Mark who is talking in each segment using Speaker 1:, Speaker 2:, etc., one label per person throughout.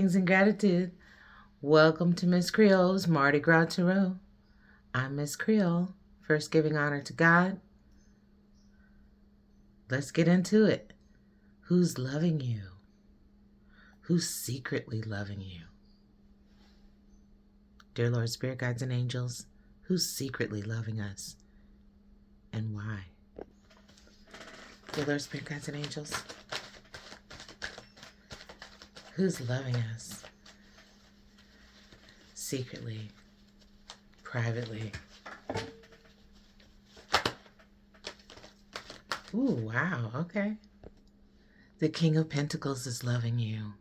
Speaker 1: Blessings and gratitude. Welcome to Ms. Creole's Mardi Gras Tarot. I'm Ms. Creole, first giving honor to God. Let's get into it. Who's loving you? Who's secretly loving you? Dear Lord, Spirit Guides and Angels, who's secretly loving us and why? Dear Lord, Spirit Guides and Angels, who's loving us secretly, privately? Ooh, wow, okay. The King of Pentacles is loving you.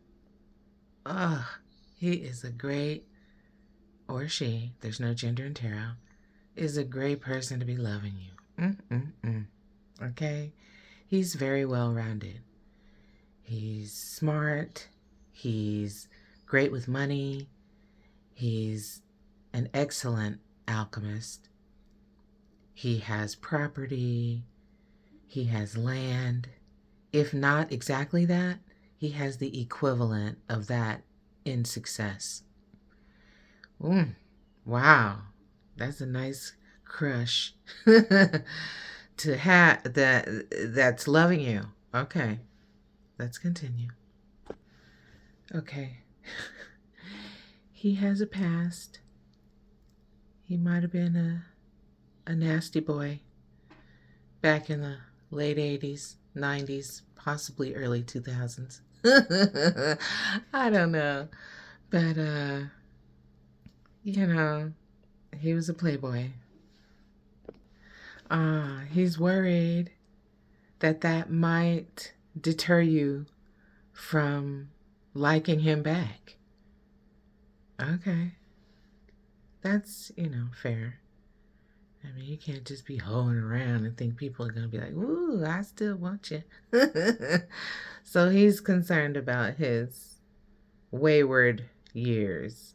Speaker 1: He is a great, or she, there's no gender in tarot, is a great person to be loving you. Okay? He's very well-rounded. He's smart. He's great with money. He's an excellent alchemist. He has property. He has land. If not exactly that, he has the equivalent of that in success. Wow. That's a nice crush to have that's loving you. Okay. Let's continue. Okay. He has a past. He might have been a nasty boy back in the late 80s, 90s, possibly early 2000s. I don't know. But, he was a playboy. He's worried that might deter you from liking him back. Okay. That's, fair. I mean, you can't just be hoeing around and think people are going to be like, ooh, I still want you. So he's concerned about his wayward years.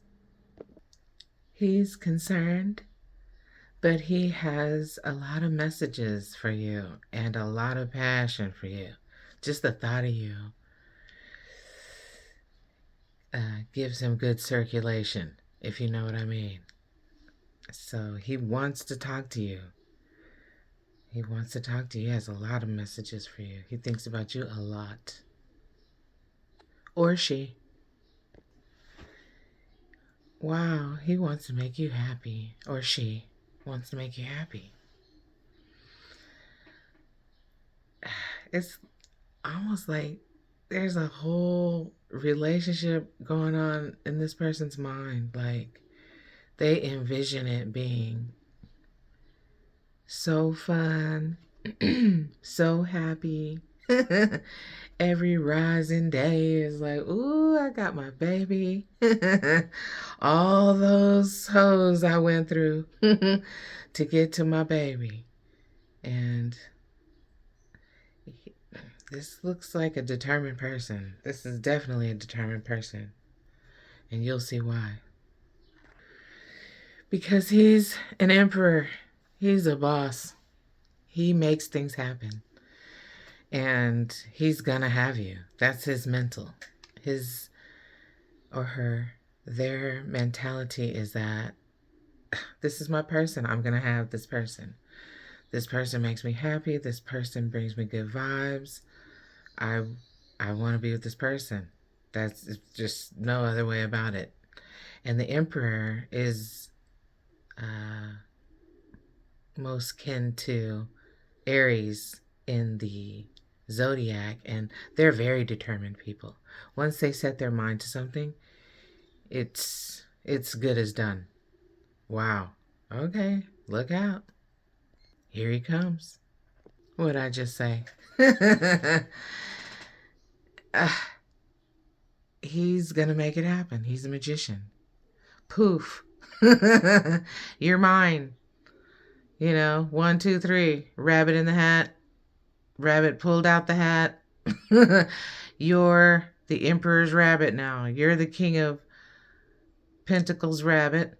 Speaker 1: He's concerned, but he has a lot of messages for you and a lot of passion for you. Just the thought of you gives him good circulation, if you know what I mean. So he wants to talk to you. He wants to talk to you. He has a lot of messages for you. He thinks about you a lot. Or she. Wow, he wants to make you happy. Or she wants to make you happy. It's almost like there's a whole relationship going on in this person's mind. Like, they envision it being so fun, so happy. Every rising day is like, ooh, I got my baby. All those hoes I went through to get to my baby. And this looks like a determined person. This is definitely a determined person. And you'll see why. Because he's an emperor. He's a boss. He makes things happen. And he's gonna have you. That's his mental. His or her, their mentality is that this is my person. I'm gonna have this person. This person makes me happy. This person brings me good vibes. I want to be with this person. That's just no other way about it. And the emperor is most kin to Aries in the zodiac, and they're very determined people. Once they set their mind to something, it's good as done. Wow. Okay, look out. Here he comes. What'd I just say? He's gonna make it happen. He's a magician. Poof. You're mine. 1, 2, 3. Rabbit in the hat. Rabbit pulled out the hat. You're the Emperor's rabbit now. You're the King of Pentacles rabbit.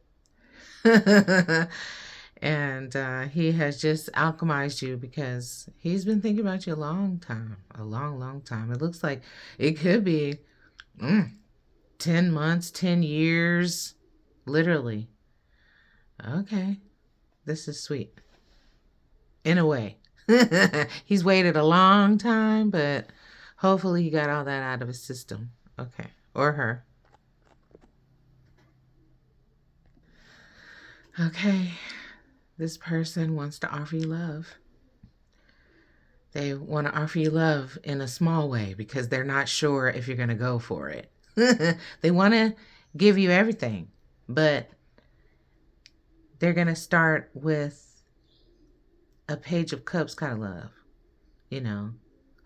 Speaker 1: And he has just alchemized you because he's been thinking about you a long time. A long, long time. It looks like it could be 10 months, 10 years, literally. Okay, this is sweet. In a way. He's waited a long time, but hopefully he got all that out of his system. Okay, or her. Okay, this person wants to offer you love. They want to offer you love in a small way because they're not sure if you're going to go for it. They want to give you everything, but they're going to start with a page of cups kind of love, you know.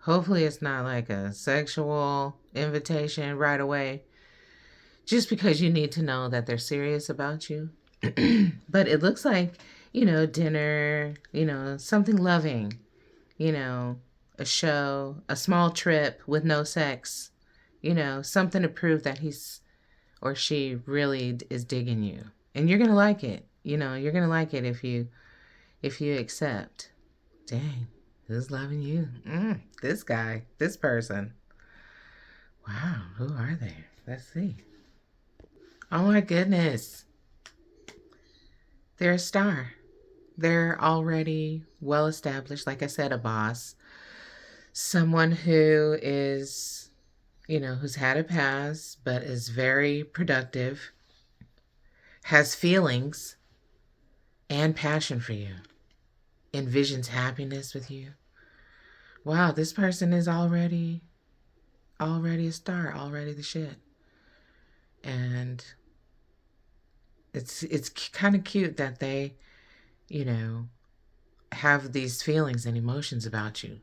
Speaker 1: Hopefully, it's not like a sexual invitation right away, just because you need to know that they're serious about you. But it looks like, dinner, something loving, a show, a small trip with no sex, something to prove that he's or she really is digging you. And you're going to like it. You're going to like it if you accept. Dang, who's loving you? This guy, this person. Wow, who are they? Let's see. Oh my goodness. They're a star. They're already well established, like I said, a boss. Someone who is, who's had a past, but is very productive, has feelings and passion for you, envisions happiness with you. Wow, this person is already a star, already the shit. And it's kind of cute that they, you know, have these feelings and emotions about you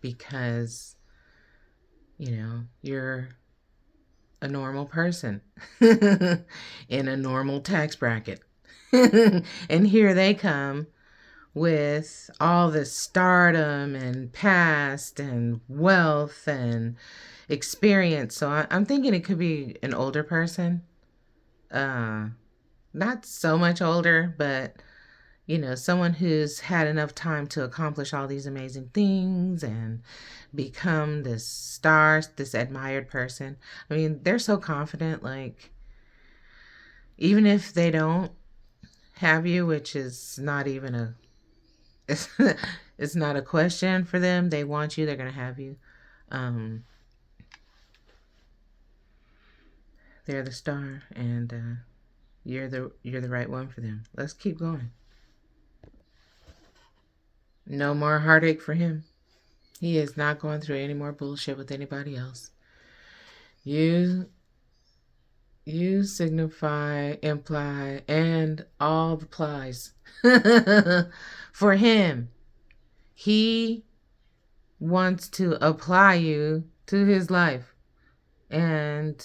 Speaker 1: because, you're a normal person in a normal tax bracket. And here they come with all this stardom and past and wealth and experience. So I'm thinking it could be an older person. Uh, Not so much older, but someone who's had enough time to accomplish all these amazing things and become this star, this admired person. I mean, they're so confident, like, even if they don't have you, which is not even a it's, it's not a question for them. They want you, they're gonna have you. um they're the star, and you're the right one for them. Let's keep going. No more heartache for him. He is not going through any more bullshit with anybody else. You you signify, imply, and all the plies for him. He wants to apply you to his life, and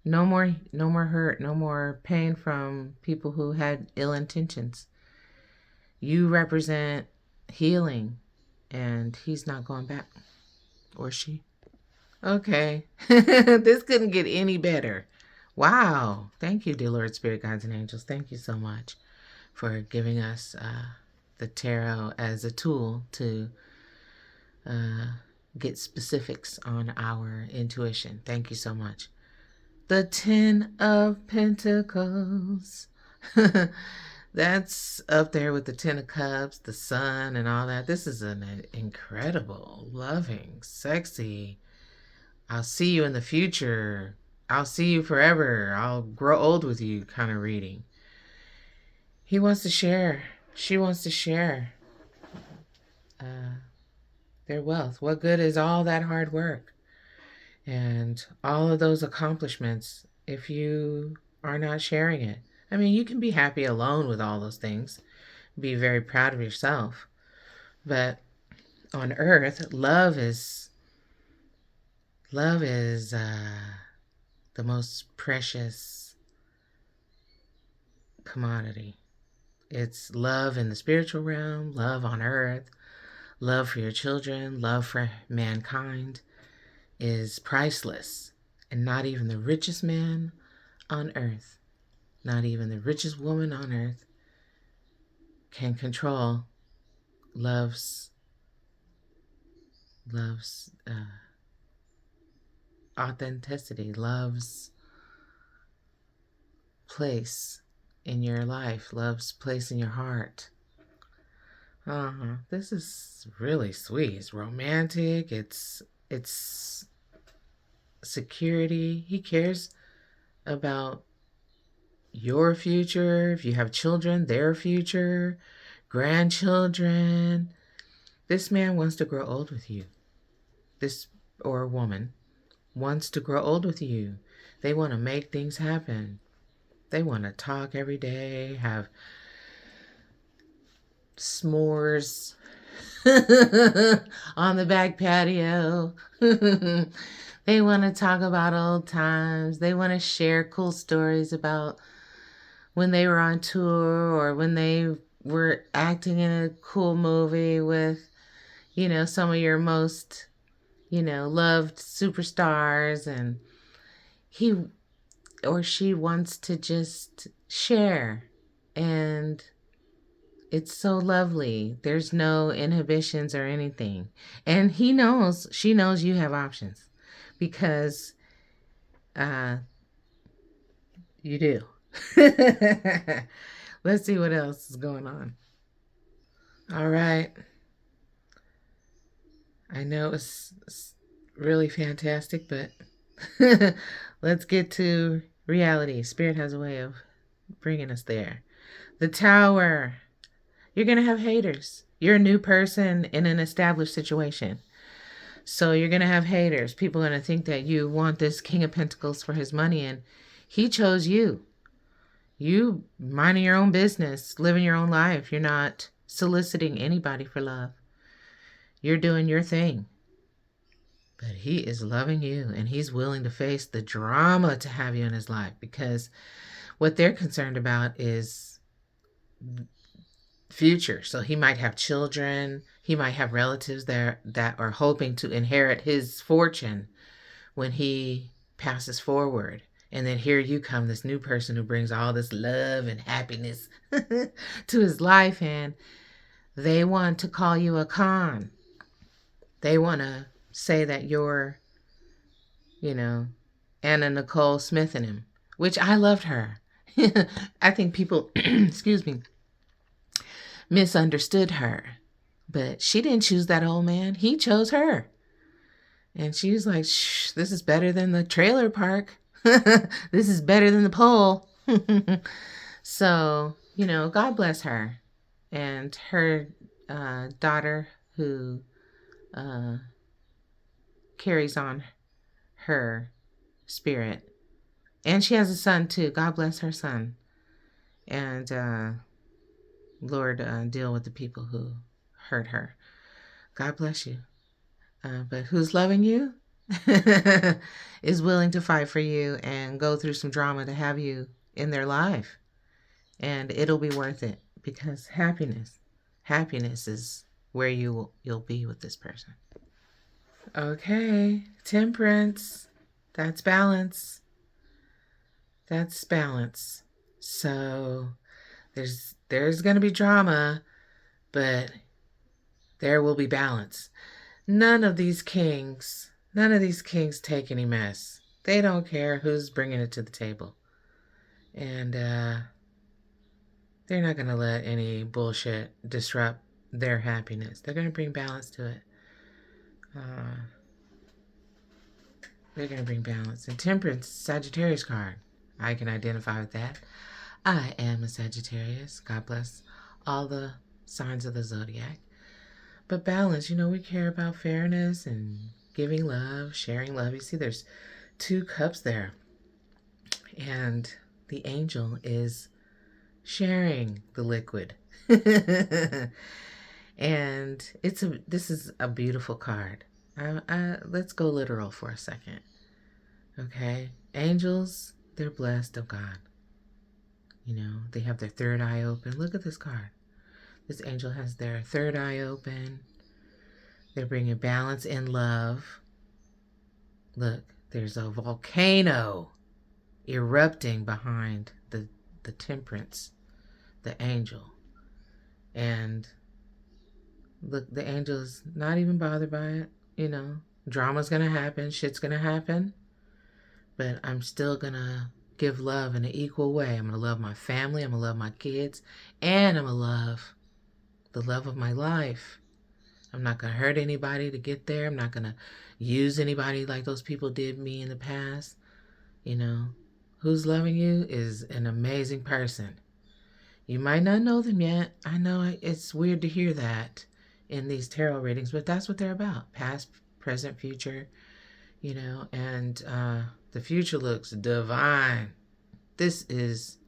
Speaker 1: no more hurt, no more pain from people who had ill intentions. You represent healing, and he's not going back, or she. Okay. This couldn't get any better. Wow. Thank you, dear Lord, Spirit, Guides, and Angels. Thank you so much for giving us the tarot as a tool to uh, get specifics on our intuition. Thank you so much. The Ten of Pentacles. That's up there with the Ten of Cups, the Sun, and all that. This is an incredible, loving, sexy, I'll see you in the future, I'll see you forever, I'll grow old with you kind of reading. He wants to share. She wants to share their wealth. What good is all that hard work and all of those accomplishments if you are not sharing it? I mean, you can be happy alone with all those things, be very proud of yourself, but on earth, love is the most precious commodity. It's love in the spiritual realm, love on earth, love for your children, love for mankind is priceless. And not even the richest man on earth, not even the richest woman on earth can control love's authenticity, love's place in your life, love's place in your heart. This is really sweet. It's romantic. It's security. He cares about your future. If you have children, their future, grandchildren. This man wants to grow old with you. This or woman wants to grow old with you. They want to make things happen. They want to talk every day, have s'mores on the back patio. They want to talk about old times. They want to share cool stories about when they were on tour or when they were acting in a cool movie with, some of your most, loved superstars. And he or she wants to just share. And it's so lovely. There's no inhibitions or anything. And she knows you have options because you do. Let's see what else is going on. All right. I know it's really fantastic, but let's get to reality. Spirit has a way of bringing us there. The Tower. You're going to have haters. You're a new person in an established situation. So you're going to have haters. People are going to think that you want this King of Pentacles for his money, and he chose you. You minding your own business, living your own life. You're not soliciting anybody for love. You're doing your thing. But he is loving you, and he's willing to face the drama to have you in his life, because what they're concerned about is future. So he might have children. He might have relatives there that are hoping to inherit his fortune when he passes forward. And then here you come, this new person who brings all this love and happiness to his life. And they want to call you a con. They want to say that you're, Anna Nicole Smith in him, which I loved her. I think people, excuse me, misunderstood her. But she didn't choose that old man. He chose her. And she was like, shh, this is better than the trailer park. This is better than the pole. So, God bless her. And her daughter who carries on her spirit. And she has a son too. God bless her son. And Lord, deal with the people who hurt her. God bless you. But who's loving you is willing to fight for you and go through some drama to have you in their life. And it'll be worth it, because happiness is where you'll be with this person. Okay, Temperance. That's balance. That's balance. So there's going to be drama, but there will be balance. None of these kings take any mess. They don't care who's bringing it to the table. And they're not going to let any bullshit disrupt their happiness. They're going to bring balance to it. They're going to bring balance. And Temperance, Sagittarius card. I can identify with that. I am a Sagittarius. God bless all the signs of the zodiac. But balance, we care about fairness and giving love, sharing love. You see, there's 2 cups there. And the angel is sharing the liquid. And this is a beautiful card. Let's go literal for a second. Okay? Angels, they're blessed of God. They have their third eye open. Look at this card. This angel has their third eye open. They're bringing balance and love. Look, there's a volcano erupting behind the Temperance, the angel. And look, the angel's not even bothered by it. Drama's going to happen. Shit's going to happen. but I'm still gonna give love in an equal way. I'm gonna love my family, I'm gonna love my kids, and I'm gonna love the love of my life. I'm not gonna hurt anybody to get there. I'm not gonna use anybody like those people did me in the past. You know, who's loving you is an amazing person. You might not know them yet. I know it's weird to hear that in these tarot readings, but that's what they're about: past, present, future, and the future looks divine. This is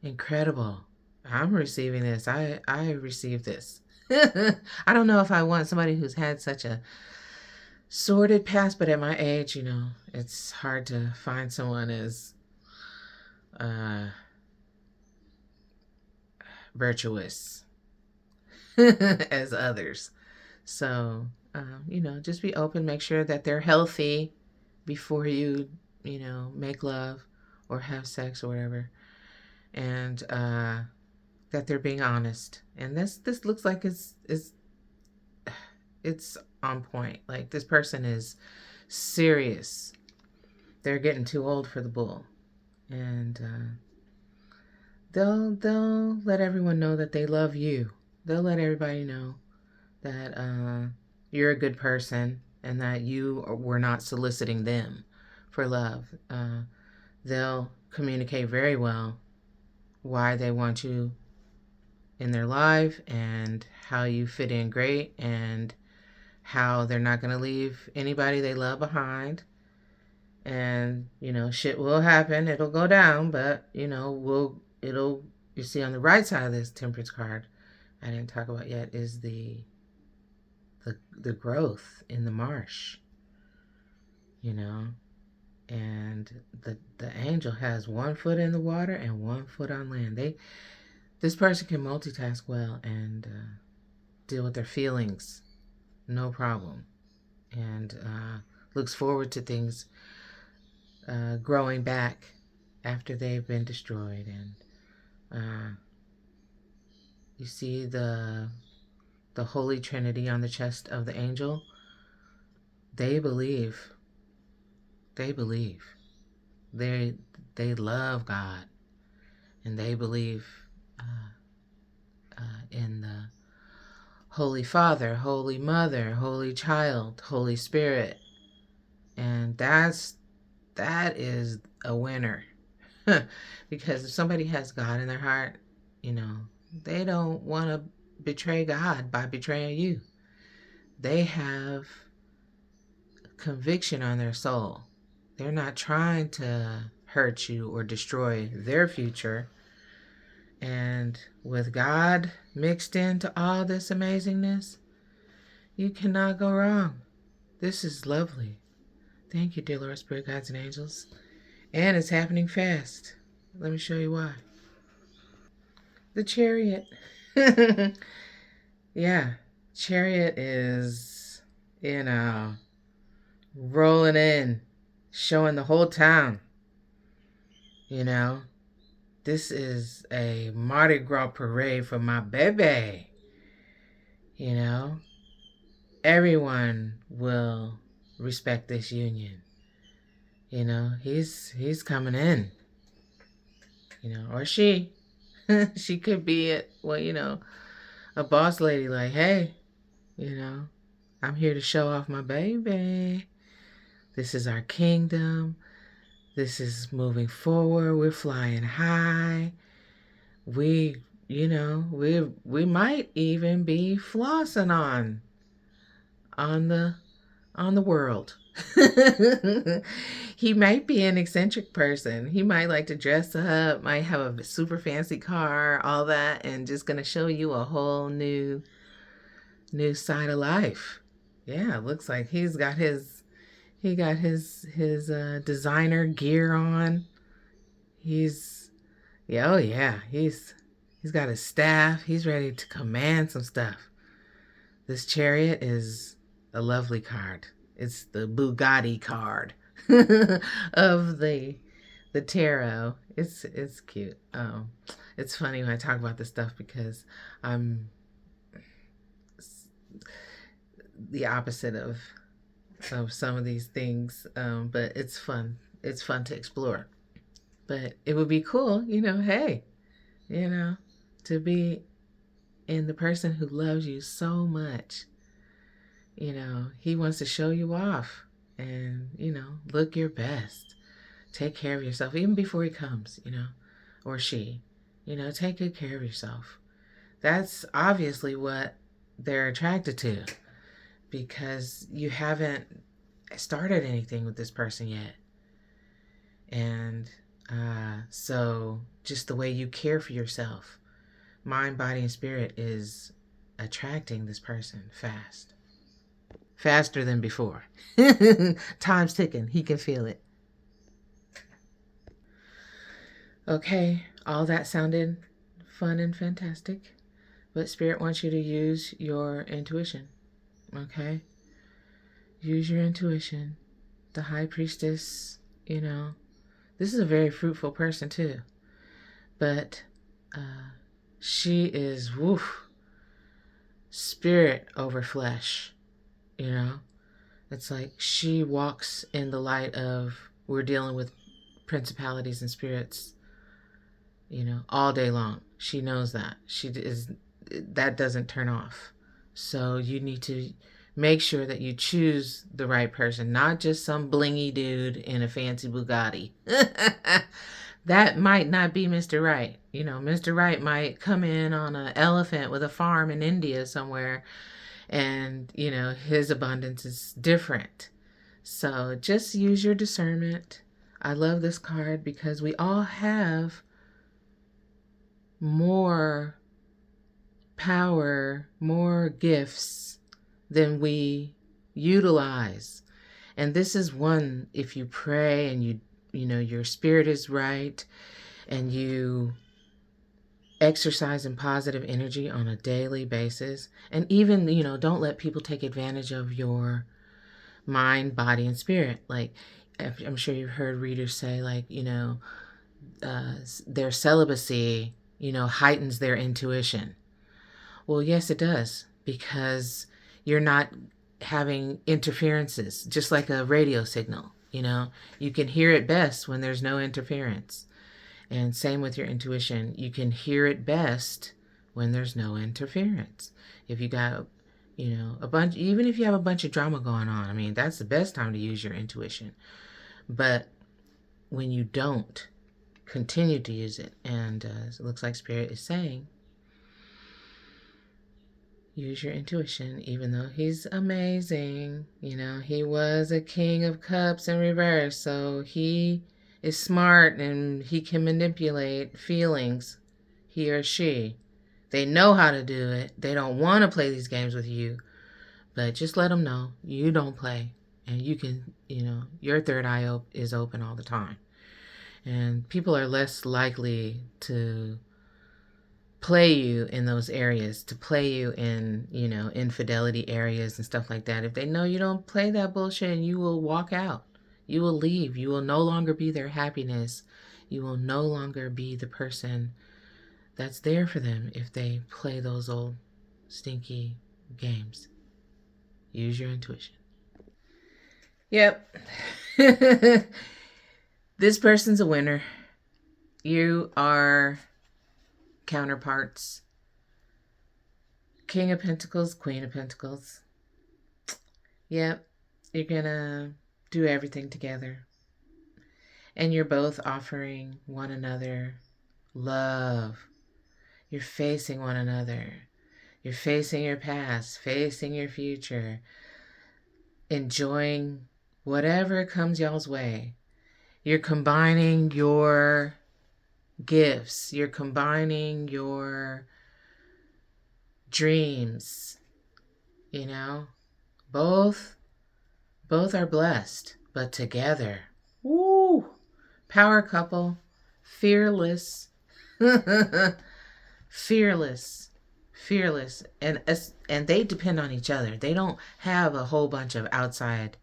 Speaker 1: incredible. I'm receiving this. I received this. I don't know if I want somebody who's had such a sordid past, but at my age, it's hard to find someone as uh, virtuous as others. So, just be open, make sure that they're healthy before make love or have sex or whatever. And that they're being honest. And this looks like it's on point. Like this person is serious. They're getting too old for the bull. And they'll let everyone know that they love you. They'll let everybody know that you're a good person and that you were not soliciting them for love. They'll communicate very well why they want you in their life and how you fit in great and how they're not going to leave anybody they love behind. And, shit will happen. It'll go down, but, you see on the right side of this Temperance card, I didn't talk about yet, is the growth in the marsh, and the angel has 1 foot in the water and 1 foot on land. This person can multitask well and deal with their feelings, no problem, and looks forward to things growing back after they've been destroyed. And you see the Holy Trinity on the chest of the angel. They believe. They believe. They love God, and they believe in the Holy Father, Holy Mother, Holy Child, Holy Spirit, and that is a winner. Because if somebody has God in their heart, they don't want to betray God by betraying you. They have conviction on their soul. They're not trying to hurt you or destroy their future. And with God mixed into all this amazingness, you cannot go wrong. This is lovely. Thank you, dear Lord, Spirit, Guides, and Angels. And it's happening fast. Let me show you why. The Chariot. Yeah, Chariot is, rolling in, showing the whole town. This is a Mardi Gras parade for my baby. Everyone will respect this union. He's coming in. Or she. She could be a boss lady like, hey, I'm here to show off my baby. This is our kingdom. This is moving forward. We're flying high. We, we might even be flossing on the world. He might be an eccentric person. He might like to dress up, might have a super fancy car, all that, and just gonna show you a whole new side of life. Yeah, it looks like he got his designer gear on. Oh yeah, he's got his staff. He's ready to command some stuff. This Chariot is a lovely card. It's the Bugatti card of the tarot. It's cute. It's funny when I talk about this stuff because I'm the opposite of of some of these things, but it's fun. It's fun to explore. But it would be cool, hey, you know, to be in the person who loves you so much. He wants to show you off and, look your best. Take care of yourself even before he comes, or she. Take good care of yourself. That's obviously what they're attracted to because you haven't started anything with this person yet. And so just the way you care for yourself, mind, body, and spirit, is attracting this person fast. Faster than before. Time's ticking. He can feel it. Okay, all that sounded fun and fantastic, but Spirit wants you to use your intuition. Okay? Use your intuition. The High Priestess, this is a very fruitful person too. But she is, woof, spirit over flesh. It's like she walks in the light of, we're dealing with principalities and spirits, all day long. She knows that. That doesn't turn off. So you need to make sure that you choose the right person, not just some blingy dude in a fancy Bugatti. That might not be Mr. Right. Mr. Right might come in on an elephant with a farm in India somewhere, and, his abundance is different. So just use your discernment. I love this card because we all have more power, more gifts than we utilize. And this is one, if you pray and your spirit is right and you exercise in positive energy on a daily basis, and even, don't let people take advantage of your mind, body, and spirit. Like, I'm sure you've heard readers say, like, their celibacy, heightens their intuition. Well, yes, it does, because you're not having interferences, just like a radio signal. You can hear it best when there's no interference. And same with your intuition. You can hear it best when there's no interference. If you got, a bunch, even if you have a bunch of drama going on, I mean, that's the best time to use your intuition. But when you don't, continue to use it. And it looks like Spirit is saying, use your intuition, even though he's amazing. He was a King of Cups in reverse, so he is smart and he can manipulate feelings, he or she. They know how to do it. They don't want to play these games with you, but just let them know you don't play. And you can, your third eye is open all the time. And people are less likely to play you in those areas, to play you in, infidelity areas and stuff like that. If they know you don't play that bullshit, and you will walk out. You will leave. You will no longer be their happiness. You will no longer be the person that's there for them if they play those old stinky games. Use your intuition. Yep. This person's a winner. You are counterparts. King of Pentacles, Queen of Pentacles. Yep. You're gonna do everything together. And you're both offering one another love. You're facing one another. You're facing your past, facing your future, enjoying whatever comes y'all's way. You're combining your gifts. You're combining your dreams. Both are blessed, but together, woo! Power couple, fearless, fearless, fearless, and they depend on each other. They don't have a whole bunch of outside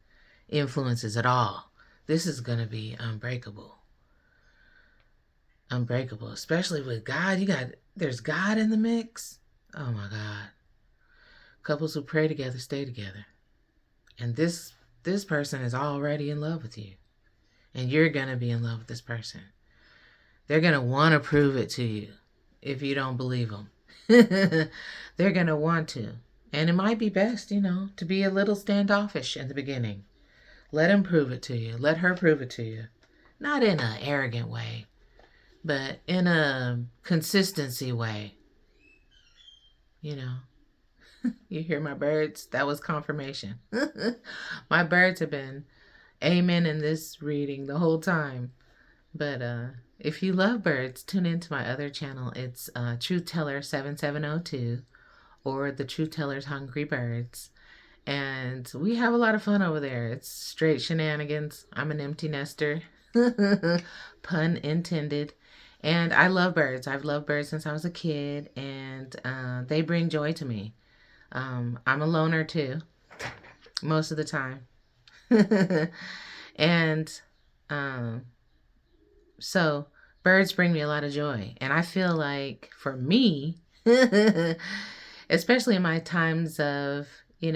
Speaker 1: influences at all. This is gonna be unbreakable. Unbreakable, especially with God. There's God in the mix. Oh my God. Couples who pray together stay together. And this this person is already in love with you. And you're going to be in love with this person. They're going to want to prove it to you if you don't believe them. They're going to want to. And it might be best, to be a little standoffish in the beginning. Let him prove it to you. Let her prove it to you. Not in an arrogant way, but in a consistency way. You hear my birds? That was confirmation. My birds have been amen in this reading the whole time. But if you love birds, tune into my other channel. It's Truth Teller 7702 or the Truth Teller's Hungry Birds. And we have a lot of fun over there. It's straight shenanigans. I'm an empty nester. Pun intended. And I love birds. I've loved birds since I was a kid, and they bring joy to me. I'm a loner too, most of the time. And so birds bring me a lot of joy. And I feel like for me, especially in my times of, I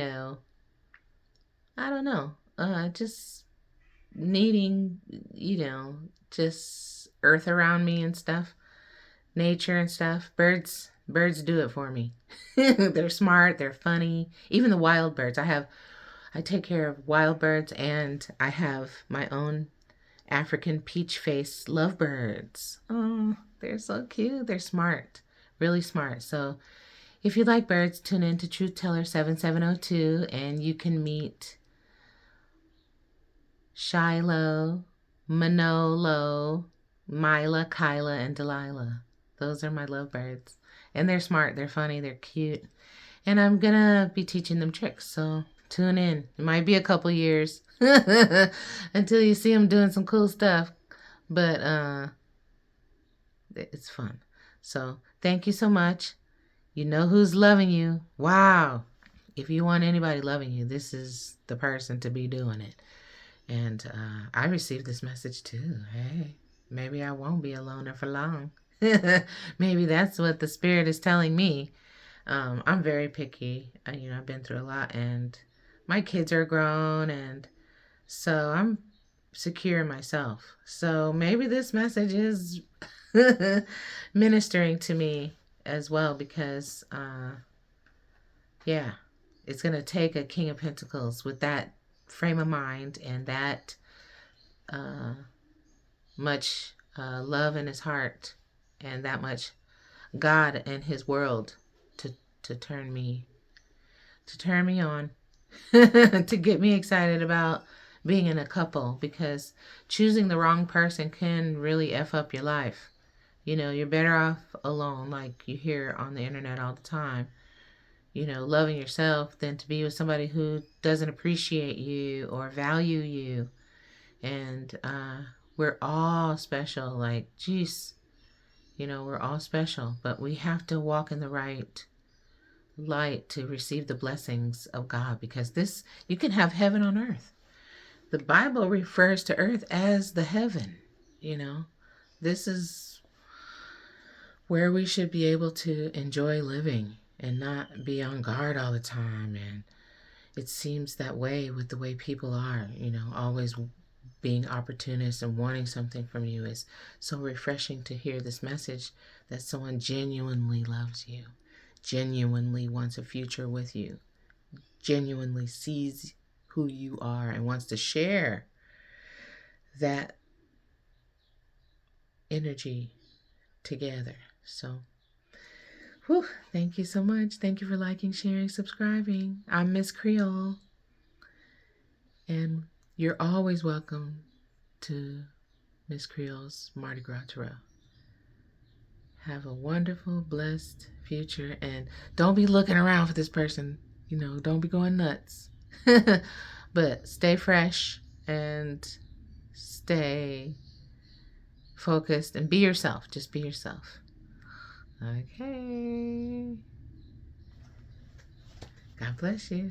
Speaker 1: don't know, just needing, just earth around me and stuff, nature and stuff. Birds do it for me. They're smart, they're funny. Even the wild birds. I take care of wild birds, and I have my own African peach face lovebirds. Oh, they're so cute. They're smart, really smart. So if you like birds, tune in to Truth Teller 7702, and you can meet Shiloh, Manolo, Mila, Kyla, and Delilah. Those are my lovebirds. And they're smart, they're funny, they're cute. And I'm gonna be teaching them tricks, so tune in. It might be a couple years until you see them doing some cool stuff. But it's fun. So thank you so much. You know who's loving you. Wow. If you want anybody loving you, this is the person to be doing it. And I received this message too. Hey, maybe I won't be a loner for long. Maybe that's what the Spirit is telling me. I'm very picky. I've been through a lot, and my kids are grown, and so I'm secure in myself. So maybe this message is ministering to me as well, because it's going to take a King of Pentacles with that frame of mind and that much love in his heart and that much God and his world to turn me on, to get me excited about being in a couple, because choosing the wrong person can really F up your life. You're better off alone, like you hear on the internet all the time. Loving yourself than to be with somebody who doesn't appreciate you or value you. And we're all special. Like, geez, we're all special, but we have to walk in the right light to receive the blessings of God, because you can have heaven on earth. The Bible refers to earth as the heaven. This is where we should be able to enjoy living and not be on guard all the time. And it seems that way with the way people are, always being opportunists and wanting something from you. Is so refreshing to hear this message that someone genuinely loves you, genuinely wants a future with you, genuinely sees who you are and wants to share that energy together. So, thank you so much. Thank you for liking, sharing, subscribing. I'm Ms.Creole, and you're always welcome to Ms.Creole's Mardi Gras Tarot. Have a wonderful, blessed future, and don't be looking around for this person. Don't be going nuts. But stay fresh and stay focused and be yourself. Just be yourself. Okay. God bless you.